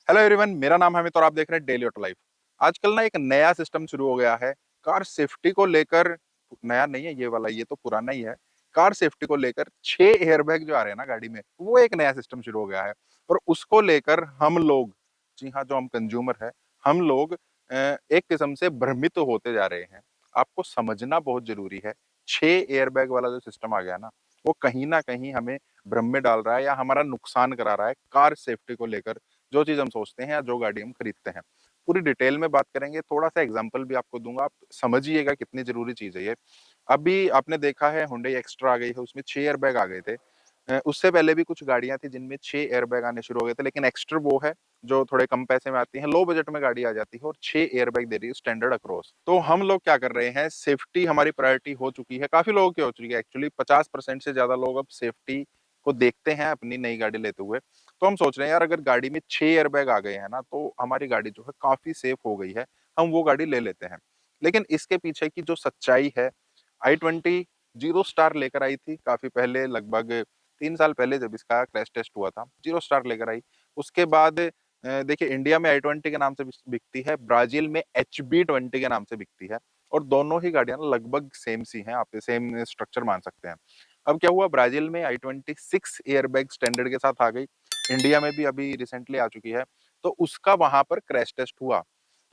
Hello everyone, मेरा नाम है अमित और आप देख रहे हैं डेली ऑटो लाइफ। आजकल ना एक नया सिस्टम शुरू हो गया है कार सेफ्टी को लेकर। नया नहीं है ये वाला, ये तो पुराना ही है। कार सेफ्टी को लेकर 6 एयरबैग जो आ रहे हैं ना गाड़ी में, वो एक नया सिस्टम शुरू हो गया है। और उसको लेकर हम लोग, जी हाँ, जो हम कंज्यूमर है, हम लोग एक किस्म से भ्रमित होते जा रहे हैं। आपको समझना बहुत जरूरी है, 6 एयरबैग वाला जो सिस्टम आ गया ना, वो कहीं ना कहीं हमें भ्रम में डाल रहा है या हमारा नुकसान करा रहा है कार सेफ्टी को लेकर। जो चीज हम सोचते हैं या जो गाड़ी हम खरीदते हैं, पूरी डिटेल में बात करेंगे। थोड़ा सा एग्जांपल भी आपको दूंगा, आप समझिएगा कितनी जरूरी चीज है ये। अभी आपने देखा है हुंडई एक्स्ट्रा आ गई है, उसमें 6 एयरबैग आ गए थे। उससे पहले भी कुछ गाड़ियां थी जिनमें 6 एयरबैग आने शुरू हो गए थे, लेकिन एक्स्ट्रा वो है जो थोड़े कम पैसे में आती है, लो बजट में गाड़ी आ जाती है और 6 एयरबैग दे रही है स्टैंडर्ड अक्रॉस। तो हम लोग क्या कर रहे हैं, सेफ्टी हमारी प्रायोरिटी हो चुकी है, काफी लोगों की हो चुकी है एक्चुअली। 50% से ज्यादा लोग अब सेफ्टी को देखते हैं अपनी नई गाड़ी लेते हुए। तो हम सोच रहे हैं यार, अगर गाड़ी में 6 एयरबैग आ गए हैं ना, तो हमारी गाड़ी जो है काफी सेफ हो गई है, हम वो गाड़ी ले लेते हैं। लेकिन इसके पीछे की जो सच्चाई है, i20 जीरो स्टार लेकर आई थी काफी पहले, लगभग 3 साल पहले जब इसका क्रैश टेस्ट हुआ था, जीरो स्टार लेकर आई। उसके बाद देखिए, इंडिया में i20 के नाम से बिकती है, ब्राजील में HB20 के नाम से बिकती है। और दोनों ही गाड़ियां ना लगभग सेम सी हैं, आप सेम स्ट्रक्चर मान सकते हैं। अब क्या हुआ, ब्राजील में i20 6 एयरबैग स्टैंडर्ड के साथ आ गई, इंडिया में भी अभी रिसेंटली आ चुकी है। तो उसका वहां पर क्रैश टेस्ट हुआ।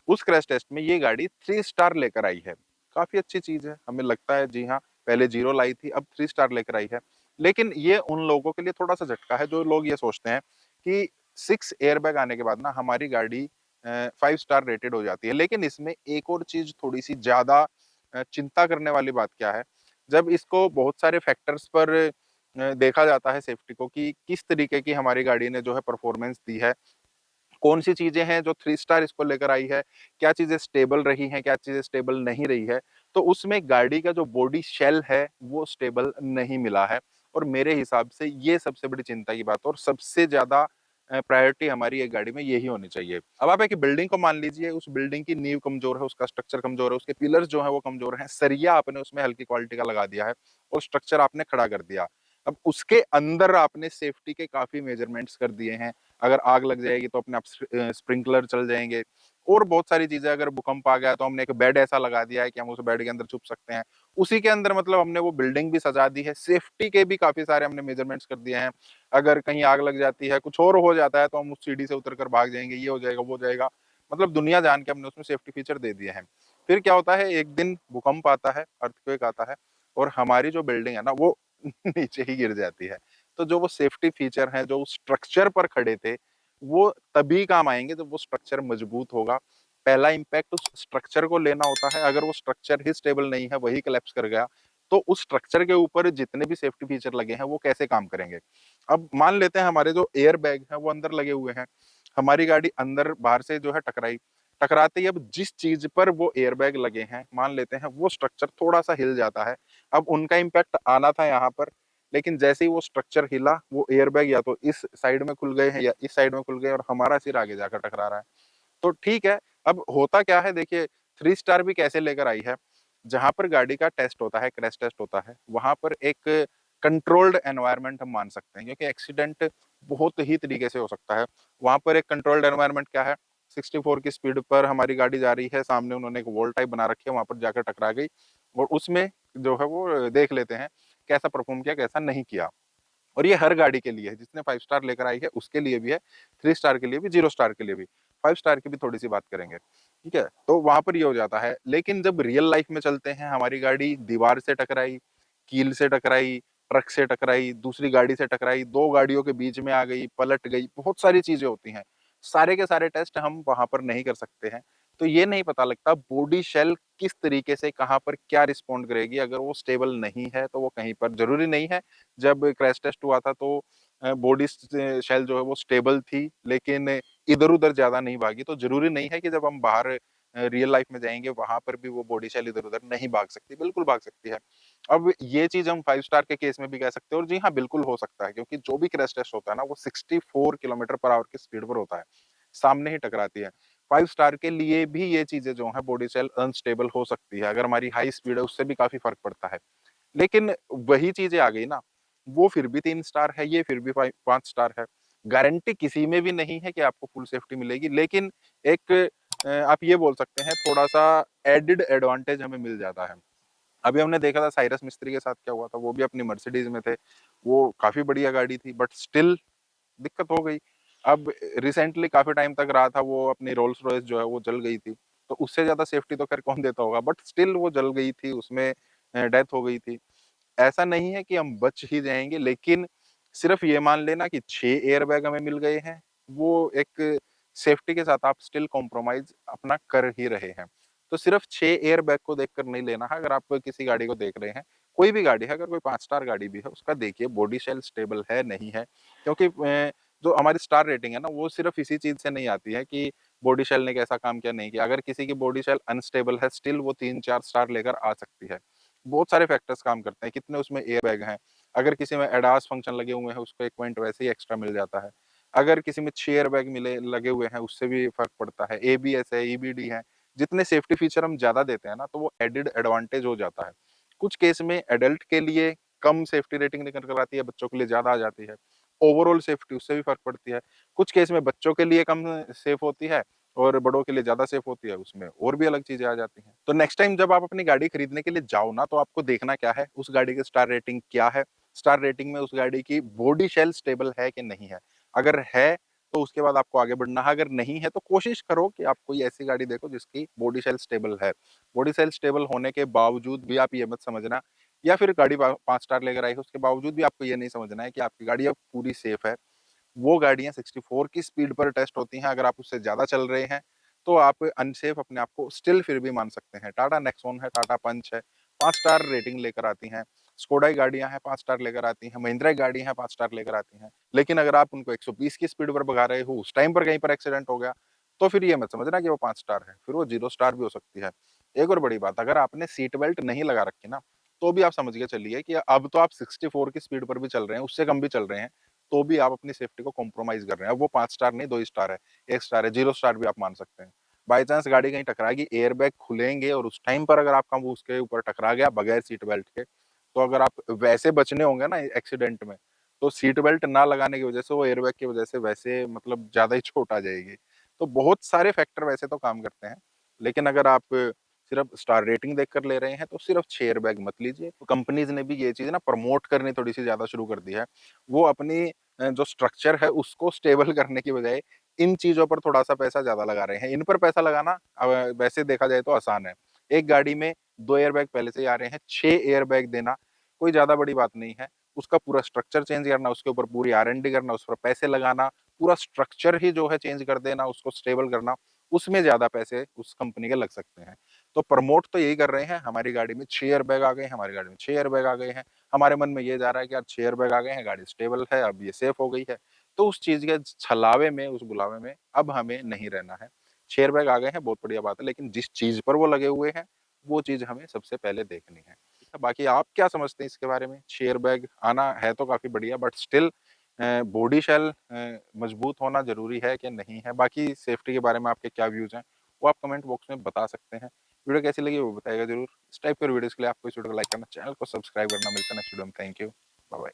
उस क्रैश टेस्ट में ये गाड़ी 3 स्टार लेकर आई है। काफी अच्छी चीज है, हमें लगता है, जी हाँ, पहले जीरो लाई थी, अब 3 स्टार लेकर आई है। लेकिन ये उन लोगों के लिए थोड़ा सा झटका है जो लोग ये सोचते हैं कि 6 एयरबैग आने के बाद ना हमारी गाड़ी 5 स्टार रेटेड हो जाती है। लेकिन इसमें एक और चीज थोड़ी सी ज्यादा चिंता करने वाली बात क्या है, जब इसको बहुत सारे फैक्टर्स पर देखा जाता है सेफ्टी को, कि किस तरीके की हमारी गाड़ी ने जो है परफॉर्मेंस दी है, कौन सी चीजें हैं जो 3 स्टार इसको लेकर आई है, क्या चीजें स्टेबल रही हैं, क्या चीजें स्टेबल नहीं रही है। तो उसमें गाड़ी का जो बॉडी शेल है वो स्टेबल नहीं मिला है। और मेरे हिसाब से ये सबसे बड़ी चिंता की बात, और सबसे ज्यादा प्रायोरिटी हमारी एक गाड़ी में यही होनी चाहिए। अब आप एक बिल्डिंग को मान लीजिए, उस बिल्डिंग की नींव कमजोर है, उसका स्ट्रक्चर कमजोर है, उसके पिलर्स जो है वो कमजोर है, सरिया आपने उसमें हल्की क्वालिटी का लगा दिया है और स्ट्रक्चर आपने खड़ा कर दिया। अब उसके अंदर आपने सेफ्टी के काफी मेजरमेंट्स कर दिए हैं, अगर आग लग जाएगी तो अपने आप स्प्रिंकलर चल जाएंगे, और बहुत सारी चीजें, अगर भूकंप आ गया तो हमने एक बेड ऐसा लगा दिया है कि हम उस बेड के अंदर छुप सकते हैं। उसी के अंदर मतलब हमने वो बिल्डिंग भी सजा दी है, सेफ्टी के भी काफी सारे हमने मेजरमेंट्स कर दिए हैं। अगर कहीं आग लग जाती है, कुछ और हो जाता है, तो हम उस सीढ़ी से उतर कर भाग जाएंगे, ये हो जाएगा वो हो जाएगा। मतलब दुनिया जान के हमने उसमें सेफ्टी फीचर दे दिए हैं। फिर क्या होता है, एक दिन भूकंप आता है, अर्थक्वेक आता है, और हमारी जो बिल्डिंग है ना वो नीचे ही गिर जाती है। तो जो वो सेफ्टी फीचर हैं जो उस स्ट्रक्चर पर खड़े थे, वो तभी काम आएंगे जब वो स्ट्रक्चर मजबूत होगा। पहला इम्पैक्ट उस स्ट्रक्चर को लेना होता है, अगर वो स्ट्रक्चर ही स्टेबल नहीं है, वही कोलैप्स कर गया, तो उस स्ट्रक्चर के ऊपर जितने भी सेफ्टी फीचर लगे हैं वो कैसे काम करेंगे। अब मान लेते हैं हमारे जो एयर बैग है वो अंदर लगे हुए हैं, हमारी गाड़ी अंदर बाहर से जो है टकराई, टकराते ही अब जिस चीज पर वो एयर बैग लगे हैं, मान लेते हैं वो स्ट्रक्चर थोड़ा सा हिल जाता है। अब उनका इम्पैक्ट आना था यहाँ पर, लेकिन जैसे ही वो स्ट्रक्चर हिला, वो एयरबैग या तो इस साइड में खुल गए हैं या इस साइड में खुल गए, और हमारा सिर आगे जाकर टकरा रहा है। तो ठीक है, अब होता क्या है, देखिए, 3 स्टार भी कैसे लेकर आई है, जहां पर गाड़ी का टेस्ट होता है, क्रैश टेस्ट होता है, वहां पर एक कंट्रोल्ड एनवायरनमेंट हम मान सकते हैं, क्योंकि एक्सीडेंट बहुत ही तरीके से हो सकता है। वहां पर एक कंट्रोल्ड एनवायरनमेंट क्या है, 64 की स्पीड पर हमारी गाड़ी जा रही है, सामने उन्होंने एक वॉल टाइप बना रखी है, वहां पर जाकर टकरा गई, और उसमें जो है वो देख लेते हैं कैसा परफॉर्म किया, कैसा नहीं किया। और ये हर गाड़ी के लिए है, जिसने 5 स्टार लेकर आई है उसके लिए भी है, 3 स्टार के लिए भी, जीरो स्टार के लिए भी। 5 स्टार की भी थोड़ी सी बात करेंगे, ठीक है। तो वहां पर ये हो जाता है, लेकिन जब रियल लाइफ में चलते हैं, हमारी गाड़ी दीवार से टकराई, कील से टकराई, ट्रक से टकराई, दूसरी गाड़ी से टकराई, दो गाड़ियों के बीच में आ गई, पलट गई, बहुत सारी चीजें होती हैं। सारे के सारे टेस्ट हम वहां पर नहीं कर सकते हैं। तो ये नहीं पता लगता बॉडी शेल किस तरीके से कहाँ पर क्या रिस्पॉन्ड करेगी। अगर वो स्टेबल नहीं है तो वो कहीं पर, जरूरी नहीं है, जब क्रैश टेस्ट हुआ था तो बॉडी शेल जो है वो स्टेबल थी, लेकिन इधर उधर ज्यादा नहीं भागी। तो जरूरी नहीं है कि जब हम बाहर रियल लाइफ में जाएंगे वहां पर भी वो बॉडी शेल इधर उधर नहीं भाग सकती, बिल्कुल भाग सकती है। अब ये चीज हम 5 स्टार के केस में भी कह सकते हैं, और जी हाँ, बिल्कुल हो सकता है, क्योंकि जो भी क्रैश टेस्ट होता है ना वो 64 किलोमीटर पर आवर की स्पीड पर होता है, सामने ही टकराती है। 5 स्टार के लिए भी ये चीजें जो है, बॉडी सेल अनस्टेबल हो सकती है, अगर हमारी हाई स्पीड है उससे भी काफी फर्क पड़ता है। लेकिन वही चीजें आ गई ना, वो फिर भी 3 स्टार है, ये फिर भी 5 स्टार है। गारंटी किसी में भी नहीं है कि आपको फुल सेफ्टी मिलेगी, लेकिन एक आप ये बोल सकते हैं थोड़ा सा एडेड एडवांटेज हमें मिल जाता है। अभी हमने देखा था साइरस मिस्त्री के साथ क्या हुआ था, वो भी अपनी मर्सिडीज में थे, वो काफी बढ़िया गाड़ी थी बट स्टिल दिक्कत हो गई। अब रिसेंटली काफी टाइम तक रहा था वो, अपनी रोल्स रॉयस जो है वो जल गई थी, तो उससे ज्यादा सेफ्टी तो खैर कौन देता होगा, बट स्टिल वो जल गई थी, उसमें डेथ हो गई थी। ऐसा नहीं है कि हम बच ही जाएंगे, लेकिन सिर्फ ये मान लेना कि 6 एयरबैग हमें मिल गए हैं, वो एक सेफ्टी के साथ आप स्टिल कॉम्प्रोमाइज अपना कर ही रहे हैं। तो सिर्फ 6 एयरबैग को देखकर नहीं लेना है। अगर आप किसी गाड़ी को देख रहे हैं, कोई भी गाड़ी है, अगर कोई 5 स्टार गाड़ी भी है, उसका देखिए बॉडी शेल स्टेबल है नहीं है, क्योंकि जो हमारी स्टार रेटिंग है ना, वो सिर्फ इसी चीज से नहीं आती है कि बॉडी शेल ने कैसा काम किया नहीं किया। अगर किसी की बॉडी शेल अनस्टेबल है, स्टिल वो 3-4 स्टार लेकर आ सकती है। बहुत सारे फैक्टर्स काम करते हैं, कितने उसमें एयर बैग हैं। अगर किसी में एडास फंक्शन लगे हुए हैं, उसको 1 पॉइंट वैसे ही एक्स्ट्रा मिल जाता है। अगर किसी में 6 एयर बैग मिले लगे हुए हैं, उससे भी फर्क पड़ता है। एबीएस है, ईबीडी है, जितने सेफ्टी फीचर हम ज्यादा देते हैं ना, तो वो एडेड एडवांटेज हो जाता है। कुछ केस में एडल्ट के लिए कम सेफ्टी रेटिंग निकल कर आती है, बच्चों के लिए ज्यादा आ जाती है। ओवरऑल सेफ्टी उससे भी फर्क पड़ती है। कुछ केस में बच्चों के लिए कम सेफ होती है और बड़ों के लिए ज्यादा सेफ होती है, उसमें और भी अलग चीजें आ जाती हैं। तो नेक्स्ट टाइम जब आप अपनी गाड़ी खरीदने के लिए जाओ ना, तो आपको देखना क्या है, उस गाड़ी की स्टार रेटिंग क्या है। स्टार रेटिंग में उस गाड़ी की बॉडी शेल स्टेबल है कि नहीं है। अगर है तो उसके बाद आपको आगे बढ़ना है, अगर नहीं है तो कोशिश करो कि आप कोई ऐसी गाड़ी देखो जिसकी बॉडी शेल स्टेबल है। बॉडी शेल स्टेबल होने के बावजूद भी आप ये मत समझना, या फिर गाड़ी 5 स्टार लेकर आई है उसके बावजूद भी आपको ये नहीं समझना है कि आपकी गाड़ी अब पूरी सेफ है। वो गाड़ियां 64 की स्पीड पर टेस्ट होती हैं। अगर आप उससे ज्यादा चल रहे हैं तो आप अनसेफ अपने आप को स्टिल फिर भी मान सकते हैं। टाटा नेक्सॉन है, टाटा पंच है, 5 स्टार रेटिंग लेकर आती हैं। स्कोडा की गाड़ियां हैं, 5 स्टार लेकर आती हैं। महिंद्रा की गाड़ियां हैं, 5 स्टार लेकर आती हैं। लेकिन अगर आप उनको 120 की स्पीड पर भगा रहे हो, उस टाइम पर कहीं पर एक्सीडेंट हो गया, तो फिर ये मत समझना कि वो 5 स्टार है, फिर वो 0 स्टार भी हो सकती है। एक और बड़ी बात, अगर आपने सीट बेल्ट नहीं लगा रखी ना, तो भी आप समझ के चलिए कि अब तो आप 64 की स्पीड पर भी चल रहे हैं, उससे कम भी चल रहे हैं, तो भी आप अपनी सेफ्टी को कॉम्प्रोमाइज कर रहे हैं। अब वो 5 स्टार नहीं, 2 ही स्टार है, 1 स्टार है, 0 स्टार भी आप मान सकते हैं। बाई चांस गाड़ी कहीं टकराएगी, एयरबैग खुलेंगे और उस टाइम पर अगर आपका वो उसके ऊपर टकरा गया बगैर सीट बेल्ट के, तो अगर आप वैसे बचने होंगे ना एक्सीडेंट में, तो सीट बेल्ट ना लगाने की वजह से, वो एयरबैग की वजह से वैसे मतलब ज्यादा ही चोट आ जाएगी। तो बहुत सारे फैक्टर वैसे तो काम करते हैं, लेकिन अगर आप सिर्फ स्टार रेटिंग देखकर ले रहे हैं तो सिर्फ 6 एयरबैग मत लीजिए। तो कंपनीज ने भी ये चीज ना प्रमोट करनी थोड़ी सी ज्यादा शुरू कर दी है। वो अपनी जो स्ट्रक्चर है उसको स्टेबल करने की बजाय इन चीजों पर थोड़ा सा पैसा ज्यादा लगा रहे हैं। इन पर पैसा लगाना वैसे देखा जाए तो आसान है। एक गाड़ी में 2 एयरबैग पहले से ही आ रहे हैं, 6 एयरबैग देना कोई ज्यादा बड़ी बात नहीं है। उसका पूरा स्ट्रक्चर चेंज करना, उसके ऊपर पूरी R&D करना, उस पर पैसे लगाना, पूरा स्ट्रक्चर ही जो है चेंज कर देना, उसको स्टेबल करना, उसमें ज्यादा पैसे उस कंपनी के लग सकते हैं। तो प्रमोट तो यही कर रहे हैं, हमारी गाड़ी में 6 एयरबैग आ गए हैं, हमारी गाड़ी में 6 एयरबैग आ गए हैं। हमारे मन में ये जा रहा है कि यार 6 एयरबैग आ गए हैं, गाड़ी स्टेबल है, अब ये सेफ हो गई है। तो उस चीज के छलावे में, उस बुलावे में अब हमें नहीं रहना है। 6 एयरबैग आ गए हैं, बहुत बढ़िया बात है, लेकिन जिस चीज पर वो लगे हुए हैं वो चीज हमें सबसे पहले देखनी है। बाकी आप क्या समझते हैं इसके बारे में? 6 एयरबैग आना है तो काफी बढ़िया, बट स्टिल बॉडी शेल मजबूत होना जरूरी है कि नहीं है? बाकी सेफ्टी के बारे में आपके क्या व्यूज हैं, वो आप कमेंट बॉक्स में बता सकते हैं। वीडियो कैसी लगी वो बताइएगा जरूर। इस टाइप के वीडियोस के लिए आपको इस वीडियो को लाइक करना, चैनल को सब्सक्राइब करना। मिलता है नेक्स्ट वीडियो में। Thank you, bye bye.